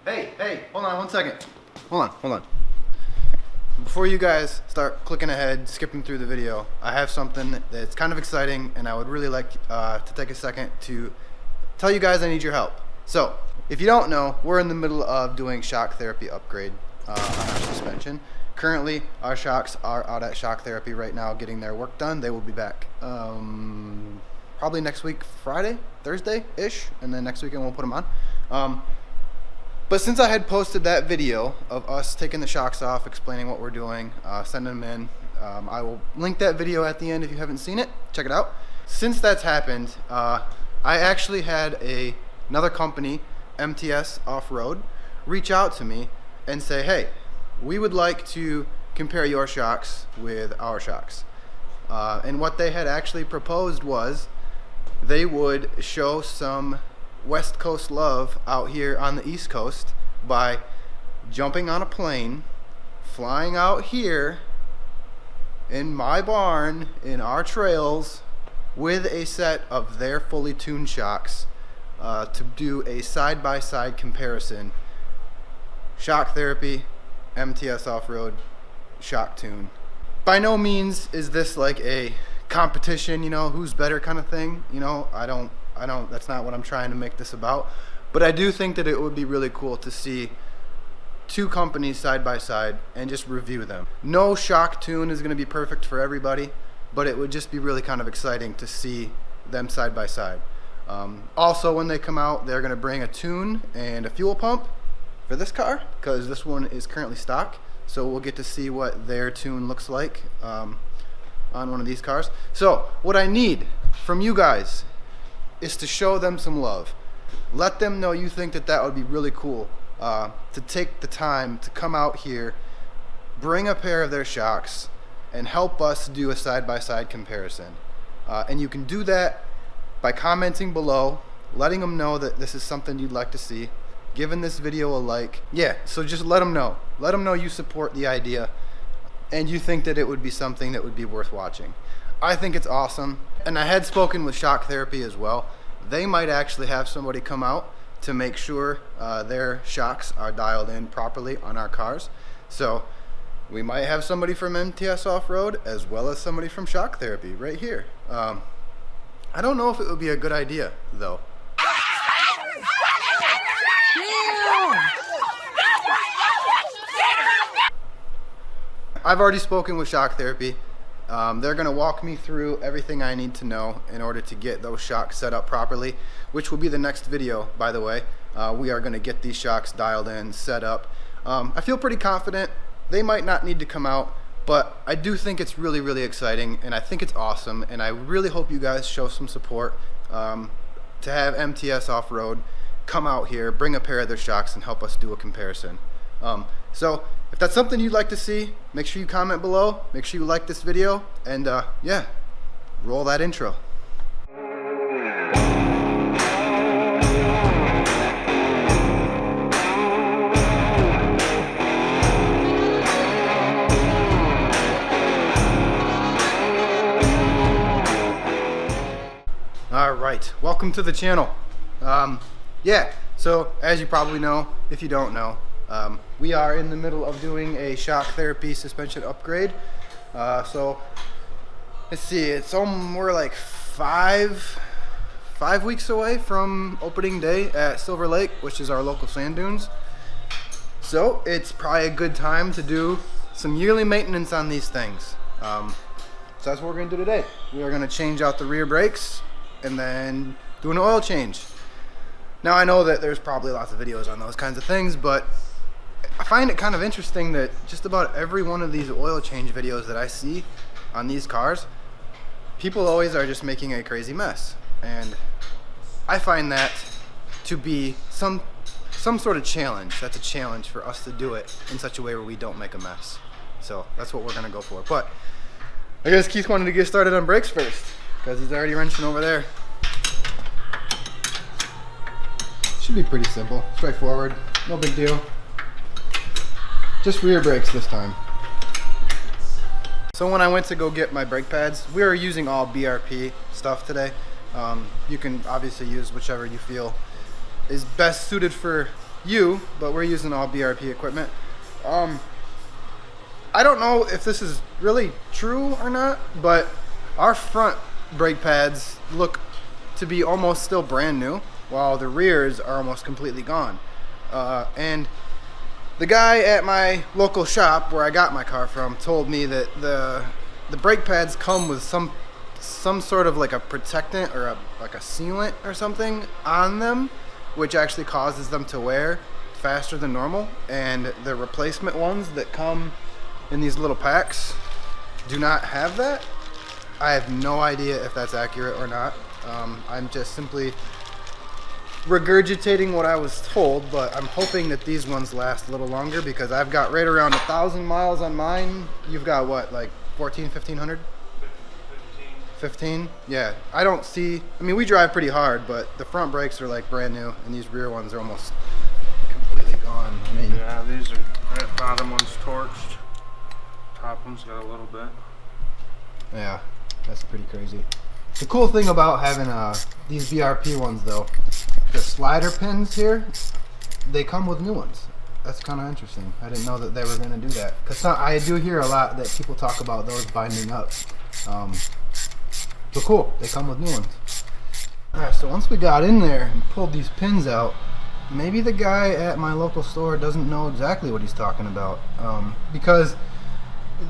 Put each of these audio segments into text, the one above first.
Hey, hold on 1 second. Hold on. Before you guys start clicking ahead, skipping through the video, I have something that's kind of exciting, and I would really like to take a second to tell you guys I need your help. So, if you don't know, we're in the middle of doing shock therapy upgrade on our suspension. Currently, our shocks are out at shock therapy right now getting their work done. They will be back probably next week, Friday, Thursday-ish, and then next weekend we'll put them on. But since I had posted that video of us taking the shocks off, explaining what we're doing, sending them in, I will link that video at the end if you haven't seen it. Check it out. Since that's happened, I actually had another company, MTS Off Road, reach out to me and say, hey, we would like to compare your shocks with our shocks. And what they had actually proposed was they would show some West Coast love out here on the East Coast by jumping on a plane, flying out here in my barn, in our trails, with a set of their fully tuned shocks to do a side-by-side comparison. Shock therapy, MTS Off-Road, shock tune. By no means is this like a competition, you know, who's better kind of thing. You know, I don't, that's not what I'm trying to make this about. But I do think that it would be really cool to see two companies side by side and just review them. No shock tune is going to be perfect for everybody, but it would just be really kind of exciting to see them side by side. Also, when they come out, they're going to bring a tune and a fuel pump for this car, because this one is currently stock. So we'll get to see what their tune looks like on one of these cars. So what I need from you guys is to show them some love. Let them know you think that that would be really cool, to take the time to come out here, bring a pair of their shocks, and help us do a side-by-side comparison. And you can do that by commenting below, letting them know that this is something you'd like to see, giving this video a like. Yeah, so just let them know. Let them know you support the idea and you think that it would be something that would be worth watching. I think it's awesome. And I had spoken with shock therapy as well. They might actually have somebody come out to make sure their shocks are dialed in properly on our cars. So we might have somebody from MTS Off Road as well as somebody from shock therapy right here. I don't know if it would be a good idea though. I've already spoken with shock therapy. They're going to walk me through everything I need to know in order to get those shocks set up properly, which will be the next video, by the way. We are going to get these shocks dialed in, set up. I feel pretty confident. They might not need to come out, but I do think it's really, really exciting, and I think it's awesome, and I really hope you guys show some support to have MTS Off Road come out here, bring a pair of their shocks, and help us do a comparison. So if that's something you'd like to see, make sure you comment below, make sure you like this video, and yeah, roll that intro. Alright, welcome to the channel. Yeah, so as you probably know, if you don't know, we are in the middle of doing a shock therapy suspension upgrade. So let's see, we're like five weeks away from opening day at Silver Lake, which is our local sand dunes. So it's probably a good time to do some yearly maintenance on these things. So that's what we're going to do today. We are going to change out the rear brakes and then do an oil change. Now I know that there's probably lots of videos on those kinds of things, but I find it kind of interesting that just about every one of these oil change videos that I see on these cars, people always are just making a crazy mess. And I find that to be some sort of challenge. That's a challenge for us to do it in such a way where we don't make a mess. So that's what we're gonna go for. But I guess Keith wanted to get started on brakes first, because he's already wrenching over there. Should be pretty simple, straightforward, no big deal. Just rear brakes this time. So when I went to go get my brake pads, we are using all BRP stuff today. You can obviously use whichever you feel is best suited for you, but we're using all BRP equipment. I don't know if this is really true or not, but our front brake pads look to be almost still brand new, while the rears are almost completely gone. And the guy at my local shop where I got my car from told me that the brake pads come with some sort of like a protectant or like a sealant or something on them, which actually causes them to wear faster than normal. And the replacement ones that come in these little packs do not have that. I have no idea if that's accurate or not. I'm just simply regurgitating what I was told, but I'm hoping that these ones last a little longer because I've got right around 1,000 miles on mine. You've got what, like 1,500? 15? Yeah. I don't see, I mean, we drive pretty hard, but the front brakes are like brand new and these rear ones are almost completely gone. I mean, yeah, these are, that bottom one's torched. Top one's got a little bit. Yeah, that's pretty crazy. The cool thing about having these BRP ones though, the slider pins here, they come with new ones. That's kind of interesting. I didn't know that they were going to do that. Because I do hear a lot that people talk about those binding up. So cool, they come with new ones. Alright, so once we got in there and pulled these pins out, maybe the guy at my local store doesn't know exactly what he's talking about. Because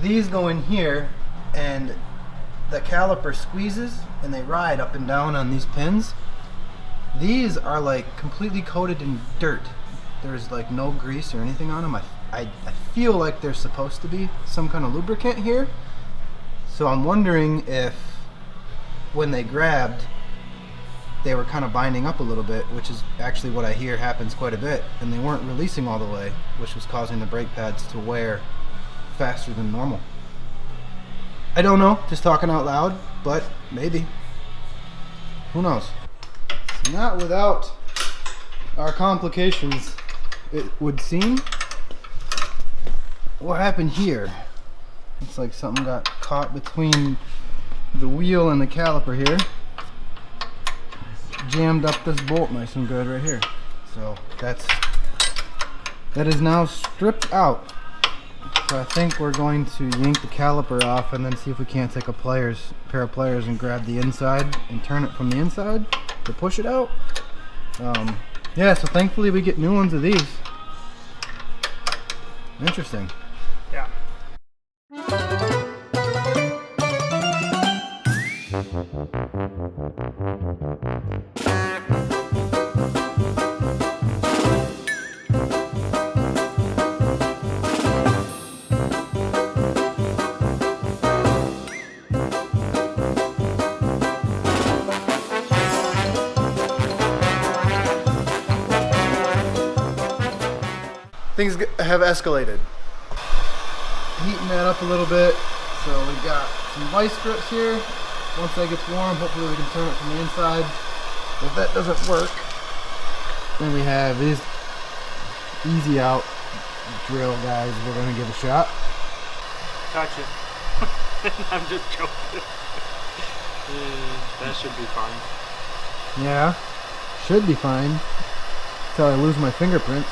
these go in here and the caliper squeezes and they ride up and down on these pins. These are like completely coated in dirt. There's like no grease or anything on them. I feel like there's supposed to be some kind of lubricant here. So I'm wondering if when they grabbed, they were kind of binding up a little bit, which is actually what I hear happens quite a bit, and they weren't releasing all the way, which was causing the brake pads to wear faster than normal. I don't know, just talking out loud, but maybe. Who knows? Not without our complications, it would seem. What happened here? It's like something got caught between the wheel and the caliper here. Jammed up this bolt nice and good right here. So that is now stripped out. So I think we're going to yank the caliper off and then see if we can't take a pair of pliers and grab the inside and turn it from the inside to push it out. Yeah, so thankfully we get new ones of these. Interesting. Yeah. Things have escalated. Heating that up a little bit. So we've got some vice grips here. Once that gets warm, hopefully we can turn it from the inside. If that doesn't work, then we have these easy out drill guys we're going to give a shot. Touch it. I'm just joking. That should be fine. Yeah, should be fine. Until I lose my fingerprints.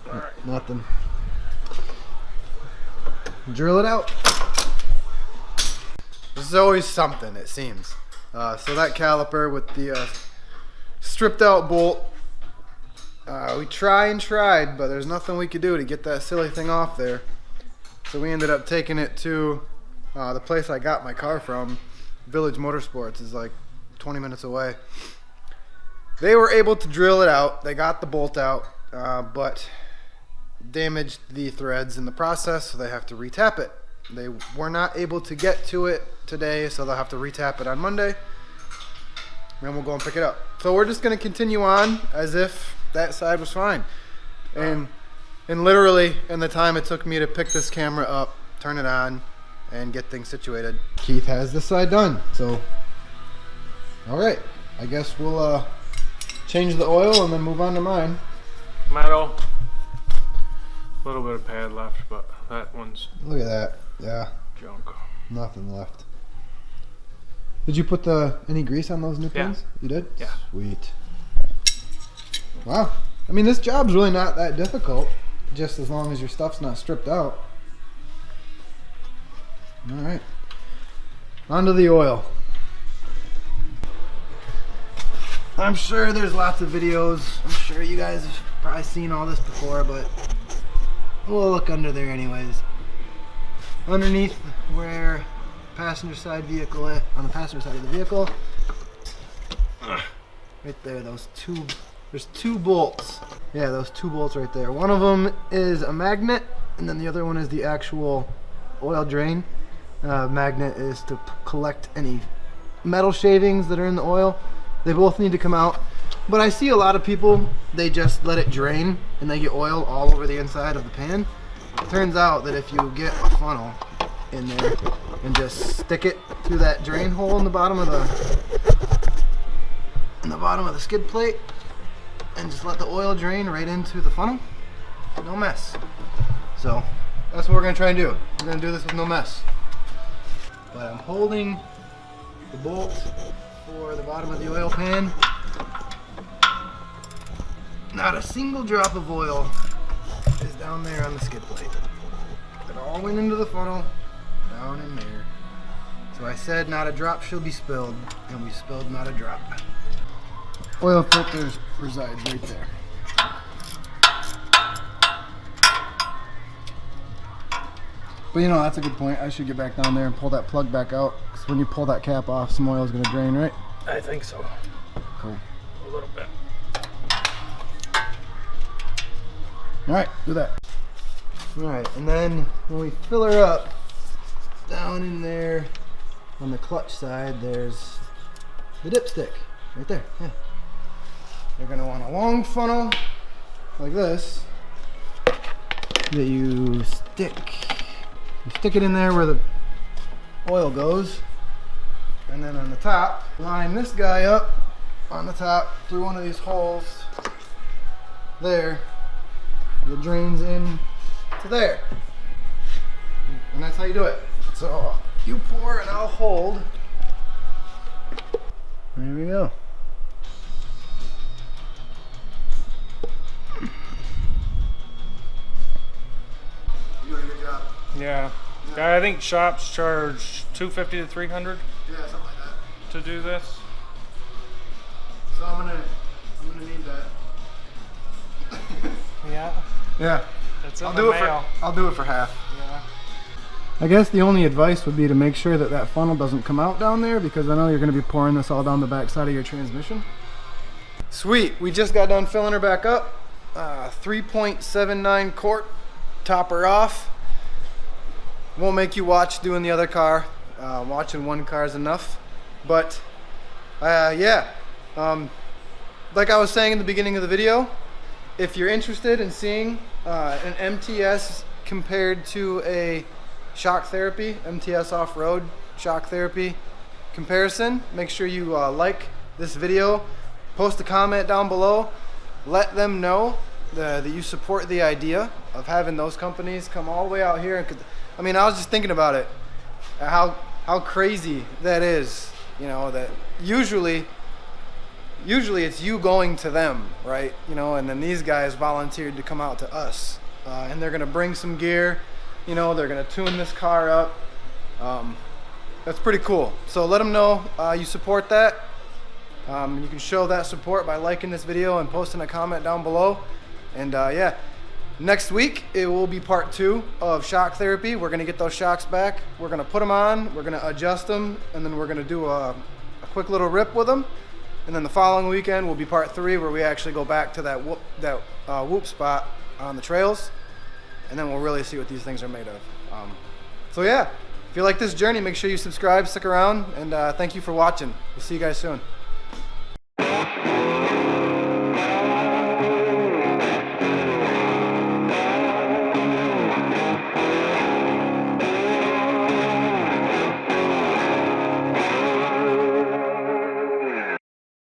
Alright. Nothing. Drill it out. There's always something, it seems. So that caliper with the stripped out bolt, we tried, but there's nothing we could do to get that silly thing off there. So we ended up taking it to the place I got my car from. Village Motorsports is like 20 minutes away. They were able to drill it out. They got the bolt out, but damaged the threads in the process, so they have to retap it. They were not able to get to it today, so they'll have to retap it on Monday. Then we'll go and pick it up. So we're just going to continue on as if that side was fine. And literally, in the time it took me to pick this camera up, turn it on, and get things situated, Keith has this side done. So, alright. I guess we'll change the oil and then move on to mine. Metal. A little bit of pad left, but that one's Look at that. Yeah. junk. Nothing left. Did you put any grease on those new pins? You did? Yeah. Sweet. Wow. I mean, this job's really not that difficult, just as long as your stuff's not stripped out. All right. Onto the oil. I'm sure there's lots of videos. I'm sure you guys have probably seen all this before, but we'll look under there anyways. Underneath where passenger side vehicle is, on the passenger side of the vehicle, right there, there's two bolts. Yeah, those two bolts right there. One of them is a magnet, and then the other one is the actual oil drain. Magnet is to collect any metal shavings that are in the oil. They both need to come out, but I see a lot of people, they just let it drain and they get oil all over the inside of the pan. It turns out that if you get a funnel in there and just stick it through that drain hole in the bottom of the skid plate and just let the oil drain right into the funnel, no mess. So that's what we're gonna try and do. We're gonna do this with no mess. But I'm holding the bolt for the bottom of the oil pan. Not a single drop of oil is down there on the skid plate. It all went into the funnel, down in there. So I said not a drop shall be spilled, and we spilled not a drop. Oil filter resides right there. But you know, that's a good point. I should get back down there and pull that plug back out, because when you pull that cap off, some oil is going to drain, right? I think so. Cool. A little bit. All right, do that. All right, and then when we fill her up, down in there on the clutch side, there's the dipstick right there. Yeah. You're going to want a long funnel like this that you stick it in there where the oil goes, and then on the top, line this guy up on the top through one of these holes there. It drains in to there, and that's how you do it. So you pour and I'll hold. There we go. You doing a good job. Yeah. I think shops charge $250 to $300 Yeah, something like that. to do this. So I'm gonna need that. Yeah. Yeah. It's in I'll the do mail. I'll do it for half. Yeah. I guess the only advice would be to make sure that funnel doesn't come out down there, because I know you're going to be pouring this all down the back side of your transmission. Sweet, we just got done filling her back up. 3.79 quart, top her off. Won't make you watch doing the other car. Watching one car is enough. But yeah, like I was saying in the beginning of the video, if you're interested in seeing an MTS compared to a shock therapy, MTS Off Road shock therapy comparison, make sure you like this video, post a comment down below, let them know that you support the idea of having those companies come all the way out here. I mean, I was just thinking about it, how crazy that is, you know, that usually it's you going to them, right? You know, and then these guys volunteered to come out to us, and they're gonna bring some gear. You know, they're gonna tune this car up. That's pretty cool. So let them know you support that. You can show that support by liking this video and posting a comment down below. And yeah, next week it will be part 2 of shock therapy. We're gonna get those shocks back. We're gonna put them on. We're gonna adjust them, and then we're gonna do a quick little rip with them. And then the following weekend will be part 3, where we actually go back to that whoop spot on the trails, and then we'll really see what these things are made of. So yeah, if you like this journey, make sure you subscribe, stick around, and thank you for watching. We'll see you guys soon.